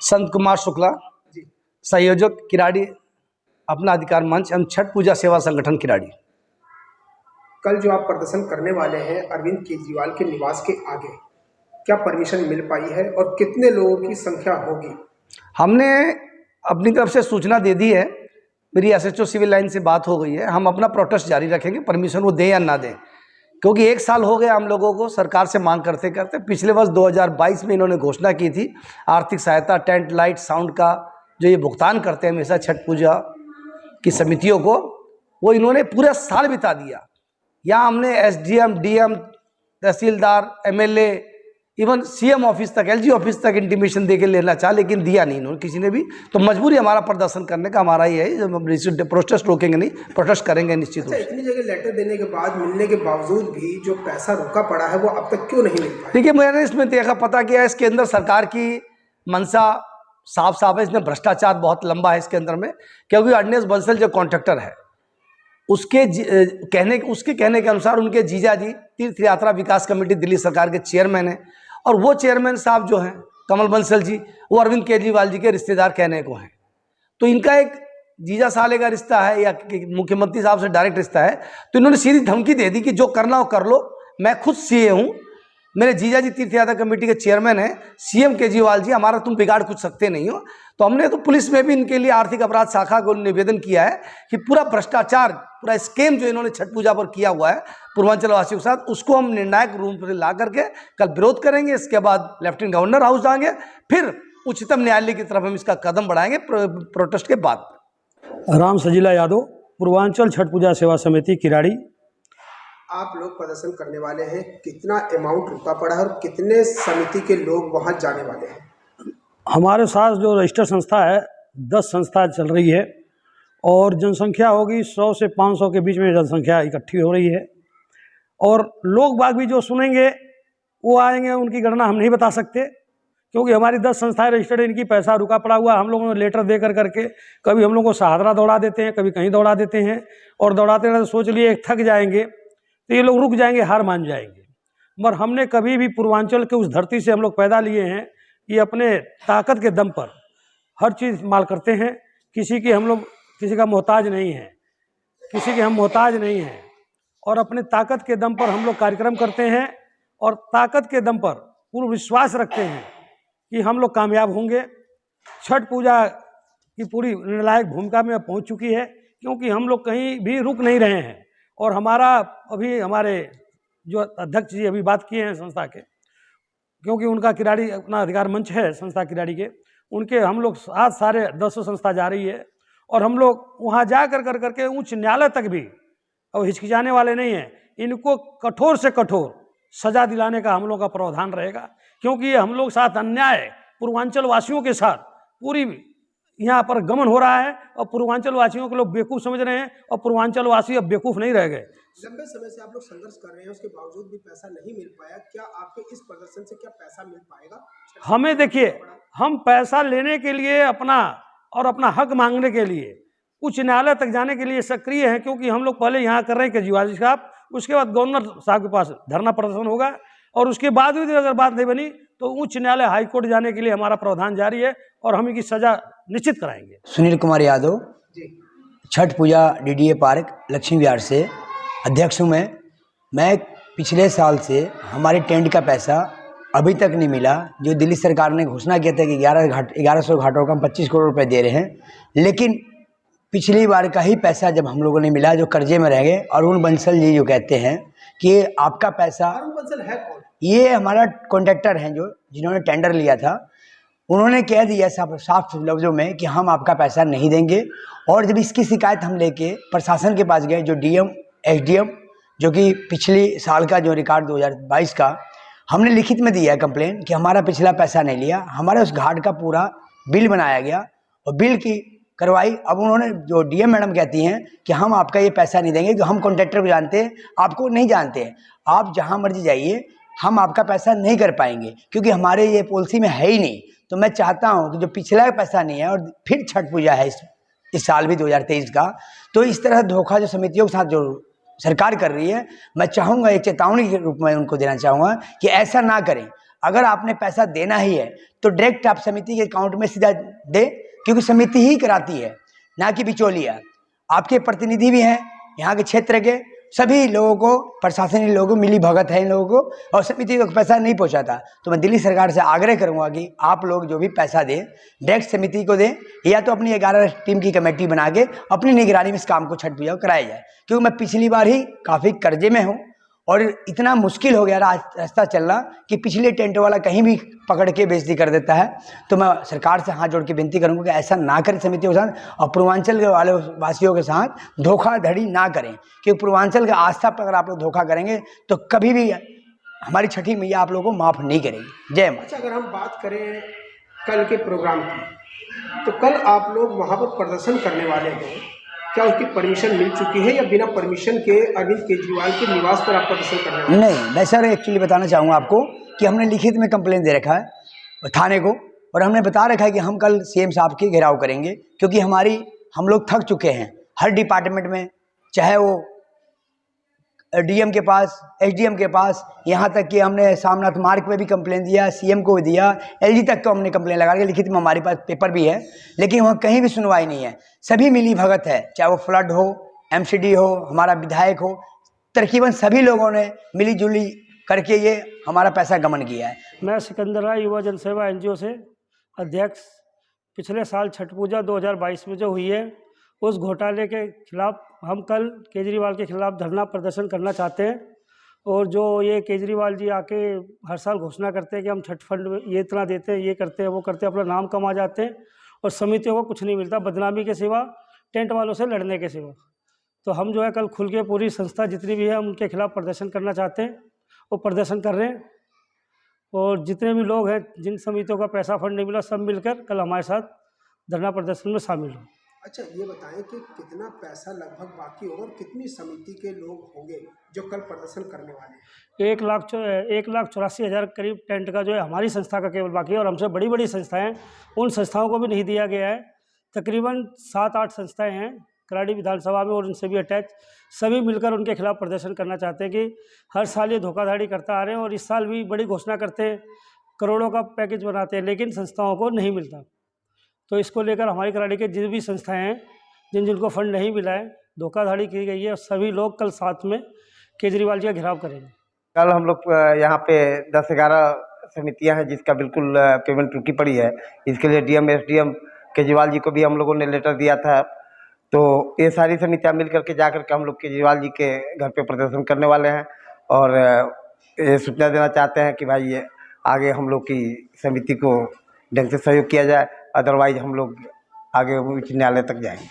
संत कुमार शुक्ला, संयोजक किराड़ी अपना अधिकार मंच एवं छठ पूजा सेवा संगठन किराड़ी। कल जो आप प्रदर्शन करने वाले हैं अरविंद केजरीवाल के निवास के आगे, क्या परमिशन मिल पाई है और कितने लोगों की संख्या होगी? हमने अपनी तरफ से सूचना दे दी है, मेरी एसएचओ सिविल लाइन से बात हो गई है। हम अपना प्रोटेस्ट जारी रखेंगे, परमिशन वो दें या ना दें, क्योंकि 1 साल हो गया हम लोगों को सरकार से मांग करते करते। पिछले वर्ष 2022 में इन्होंने घोषणा की थी आर्थिक सहायता, टेंट, लाइट, साउंड का जो ये भुगतान करते हैं हमेशा छठ पूजा की समितियों को, वो इन्होंने पूरा साल बिता दिया। यहाँ हमने एसडीएम, डीएम, तहसीलदार, एमएलए, इवन सीएम ऑफिस तक, एलजी ऑफिस तक इंटीमेशन दे के लेना चाहा, लेकिन दिया नहीं इन्होंने किसी ने भी। तो मजबूरी हमारा प्रदर्शन करने का हमारा ही है, जब हम प्रोटेस्ट रोकेंगे नहीं, प्रोटेस्ट करेंगे निश्चित रूप से। इतनी जगह लेटर देने के बाद, मिलने के बावजूद भी जो पैसा रुका पड़ा है वो अब तक क्यों नहीं मिल पाया? देखिए, मैंने इसमें देखा, पता किया, इसके अंदर सरकार की मंशा साफ साफ है। इसमें भ्रष्टाचार बहुत लंबा है इसके अंदर में, क्योंकि अर्नेस बंसल जो कॉन्ट्रैक्टर है उसके कहने के अनुसार उनके जीजाजी तीर्थ यात्रा विकास कमेटी दिल्ली सरकार के चेयरमैन हैं, और वो चेयरमैन साहब जो हैं कमल बंसल जी, वो अरविंद केजरीवाल जी के रिश्तेदार कहने को हैं। तो इनका एक जीजा साले का रिश्ता है या मुख्यमंत्री साहब से डायरेक्ट रिश्ता है। तो इन्होंने सीधी धमकी दे दी कि जो करना हो कर लो, मैं खुद सीए हूँ, मेरे जीजा जी तीर्थ यात्रा कमेटी के चेयरमैन हैं, सीएम केजरीवाल जी, हमारा तुम बिगाड़ कुछ सकते नहीं हो। तो हमने तो पुलिस में भी इनके लिए आर्थिक अपराध शाखा को निवेदन किया है कि पूरा भ्रष्टाचार, पूरा स्कैम जो इन्होंने छठ पूजा पर किया हुआ है पूर्वांचल वासियों के साथ, उसको हम निर्णायक रूप में ला करके कल विरोध करेंगे। इसके बाद लेफ्टिनेंट गवर्नर हाउस जाएंगे, फिर उच्चतम न्यायालय की तरफ हम इसका कदम बढ़ाएंगे प्रोटेस्ट के बाद। राम सजीला यादव, पूर्वांचल छठ पूजा सेवा समिति किराड़ी। आप लोग प्रदर्शन करने वाले हैं, कितना अमाउंट रुका पड़ा है और कितने समिति के लोग वहां जाने वाले हैं? हमारे साथ जो रजिस्टर्ड संस्था है 10 संस्था चल रही है, और जनसंख्या होगी 100 से 500 के बीच में जनसंख्या इकट्ठी हो रही है। और लोग बाग भी जो सुनेंगे वो आएंगे, उनकी गणना हम नहीं बता सकते, क्योंकि हमारी 10 संस्थाएं रजिस्टर्ड, इनकी पैसा रुका पड़ा हुआ। हम लोगों ने लेटर दे करके कभी हम लोगों को सहादरा दौड़ा देते हैं, कभी कहीं दौड़ा देते हैं, और दौड़ाते रहते सोच लिए थक जाएंगे तो ये लोग रुक जाएंगे, हार मान जाएंगे। मगर हमने कभी भी पूर्वांचल के उस धरती से हम लोग पैदा लिए हैं कि अपने ताकत के दम पर हर चीज़ इस्तेमाल करते हैं। किसी का मोहताज नहीं है, किसी के हम मोहताज नहीं हैं, और अपने ताकत के दम पर हम लोग कार्यक्रम करते हैं, और ताकत के दम पर पूर्ण विश्वास रखते हैं कि हम लोग कामयाब होंगे। छठ पूजा की पूरी निर्णायक भूमिका में पहुंच चुकी है, क्योंकि हम लोग कहीं भी रुक नहीं रहे हैं। और हमारे जो अध्यक्ष जी अभी बात किए हैं संस्था के, क्योंकि उनका किराड़ी अपना अधिकार मंच है संस्था किराड़ी के, उनके हम लोग आज सारे 10 संस्था जा रही है, और हम लोग वहाँ जा करके उच्च न्यायालय तक भी अब हिचकिचाने वाले नहीं हैं। इनको कठोर से कठोर सजा दिलाने का हम लोग का प्रावधान रहेगा, क्योंकि ये हम लोग साथ अन्याय पूर्वांचल वासियों के साथ पूरी यहाँ पर गमन हो रहा है, और पूर्वांचल वासियों को लोग बेवकूफ़ समझ रहे हैं, और पूर्वांचल वासी अब बेवकूफ़ नहीं रह गए। लंबे समय से आप लोग संघर्ष कर रहे हैं, उसके बावजूद भी पैसा नहीं मिल पाया। क्या आपके इस प्रदर्शन से क्या पैसा मिल पाएगा? हमें देखिए, हम पैसा लेने के लिए अपना हक मांगने के लिए उच्च न्यायालय तक जाने के लिए सक्रिय हैं, क्योंकि हम लोग पहले यहाँ कर रहे हैं केजरीवाल जी साहब, उसके बाद गवर्नर साहब के पास धरना प्रदर्शन होगा, और उसके बाद भी अगर बात नहीं बनी तो उच्च न्यायालय हाईकोर्ट जाने के लिए हमारा प्रावधान जारी है, और हम इनकी सजा निश्चित कराएंगे। सुनील कुमार यादव, छठ पूजा डीडीए पार्क लक्ष्मी विहार से अध्यक्ष हूँ मैं पिछले साल से हमारे टेंट का पैसा अभी तक नहीं मिला। जो दिल्ली सरकार ने घोषणा किया था कि 1100 घाटों का हम 25 करोड़ रुपए दे रहे हैं, लेकिन पिछली बार का ही पैसा जब हम लोगों ने मिला, जो कर्जे में रह गए। अरुण बंसल जी जो कहते हैं कि आपका पैसा, अरुण बंसल है कौन? ये हमारा कॉन्ट्रैक्टर हैं जिन्होंने टेंडर लिया था। उन्होंने कह दिया साफ लफ्ज़ों में कि हम आपका पैसा नहीं देंगे। और जब इसकी शिकायत हम लेके प्रशासन के पास गए, जो डीएम, एसडीएम, जो कि पिछली साल का जो रिकॉर्ड 2022 का हमने लिखित में दिया है कंप्लेन कि हमारा पिछला पैसा नहीं लिया, हमारे उस घाट का पूरा बिल बनाया गया और बिल की करवाई। अब उन्होंने, जो डीएम मैडम कहती हैं कि हम आपका ये पैसा नहीं देंगे, कि हम कॉन्ट्रैक्टर को जानते हैं, आपको नहीं जानते हैं, आप जहाँ मर्जी जाइए, हम आपका पैसा नहीं कर पाएंगे, क्योंकि हमारे ये पॉलिसी में है ही नहीं। तो मैं चाहता हूँ कि जो पिछला पैसा नहीं है, और फिर छठ पूजा है इस साल भी 2023 का, तो इस तरह धोखा जो समितियों के साथ जो सरकार कर रही है, मैं चाहूँगा एक चेतावनी के रूप में उनको देना चाहूँगा कि ऐसा ना करें। अगर आपने पैसा देना ही है तो डायरेक्ट आप समिति के अकाउंट में सीधा दे, क्योंकि समिति ही कराती है, ना कि बिचौलिया। आपके प्रतिनिधि भी हैं यहाँ के क्षेत्र के, सभी लोगों को, प्रशासनिक लोगों को मिली भगत है इन लोगों को, और समिति को पैसा नहीं पहुँचाता। तो मैं दिल्ली सरकार से आग्रह करूँगा कि आप लोग जो भी पैसा दें डायरेक्ट समिति को दें, या तो अपनी 11 टीम की कमेटी बना के अपनी निगरानी में इस काम को छठ पूजा कराया जाए। क्योंकि मैं पिछली बार ही काफ़ी कर्जे में हूँ और इतना मुश्किल हो गया रास्ता चलना कि पिछले टेंट वाला कहीं भी पकड़ के बेइज्जती कर देता है। तो मैं सरकार से हाथ जोड़ के विनती करूंगा कि ऐसा ना करें समितियों के साथ, और पूर्वांचल के वाले वासियों के साथ धोखाधड़ी ना करें, क्योंकि पूर्वांचल का आस्था पर अगर आप लोग धोखा करेंगे तो कभी भी हमारी छठी मैया आप लोगों को माफ़ नहीं करेगी। जय मां। अच्छा, अगर हम बात करें कल के प्रोग्राम की, तो कल आप लोग वहाँ पर प्रदर्शन करने वाले हैं, क्या उसकी परमिशन मिल चुकी है या बिना परमिशन के अरविंद केजरीवाल के निवास पर आप प्रदर्शन करने वाले हैं? नहीं, मैं सर एक्चुअली बताना चाहूँगा आपको कि हमने लिखित में कंप्लेन दे रखा है थाने को, और हमने बता रखा है कि हम कल सीएम साहब के घेराव करेंगे, क्योंकि हम लोग थक चुके हैं हर डिपार्टमेंट में, चाहे वो डीएम के पास, एसडीएम के पास, यहाँ तक कि हमने सामनाथ मार्ग पे भी कंप्लेन दिया, सीएम को भी दिया, एलजी तक को हमने कंप्लेन लगा के लिखित में, हमारे पास पेपर भी है, लेकिन वहाँ कहीं भी सुनवाई नहीं है। सभी मिली भगत है, चाहे वो फ्लड हो, एमसीडी हो, हमारा विधायक हो, तकरीबन सभी लोगों ने मिली जुली करके ये हमारा पैसा गमन किया है। मैं सिकंदर राय युवा जनसेवा एनजीओ से अध्यक्ष। पिछले साल छठ पूजा 2022 में जो हुई है, उस घोटाले के खिलाफ हम कल केजरीवाल के खिलाफ धरना प्रदर्शन करना चाहते हैं। और जो ये केजरीवाल जी आके हर साल घोषणा करते हैं कि हम छठ फंड ये इतना देते हैं, ये करते हैं, वो करते हैं, अपना नाम कमा जाते हैं, और समितियों को कुछ नहीं मिलता बदनामी के सिवा, टेंट वालों से लड़ने के सिवा। तो हम जो है कल खुल के पूरी संस्था जितनी भी है हम उनके खिलाफ प्रदर्शन करना चाहते हैं, वो प्रदर्शन कर रहे हैं। और जितने भी लोग हैं जिन समितियों का पैसा फंड नहीं मिला, सब मिलकर कल हमारे साथ धरना प्रदर्शन में शामिल हो। अच्छा, ये बताएं कि कितना पैसा लगभग बाकी होगा और कितनी समिति के लोग होंगे जो कल प्रदर्शन करने वाले हैं? 1,84,000 करीब टेंट का जो है हमारी संस्था का केवल बाकी है, और हमसे बड़ी बड़ी संस्थाएं, उन संस्थाओं को भी नहीं दिया गया है। तकरीबन 7-8 संस्थाएं हैं कराड़ी विधानसभा में और उनसे भी अटैच, सभी मिलकर उनके खिलाफ प्रदर्शन करना चाहते हैं कि हर साल ये धोखाधड़ी करता आ रहे हैं, और इस साल भी बड़ी घोषणा करते हैं, करोड़ों का पैकेज बनाते हैं, लेकिन संस्थाओं को नहीं मिलता। तो इसको लेकर हमारी कराड़ी के जिन भी संस्थाएं हैं जिनको फंड नहीं मिला है, धोखाधड़ी की गई है, और सभी लोग कल साथ में केजरीवाल जी का घेराव करेंगे। कल हम लोग यहाँ पे 10-11 समितियाँ हैं जिसका बिल्कुल पेमेंट रुकी पड़ी है। इसके लिए डीएम एसडीएम केजरीवाल जी को भी हम लोगों ने लेटर दिया था। तो ये सारी समितियाँ मिल करके जा कर के हम लोग केजरीवाल जी के घर पे प्रदर्शन करने वाले हैं, और ये सूचना देना चाहते हैं कि भाई ये आगे हम लोग की समिति को ढंग से सहयोग किया जाए, अदरवाइज हम लोग आगे उच्च न्यायालय तक जाएंगे।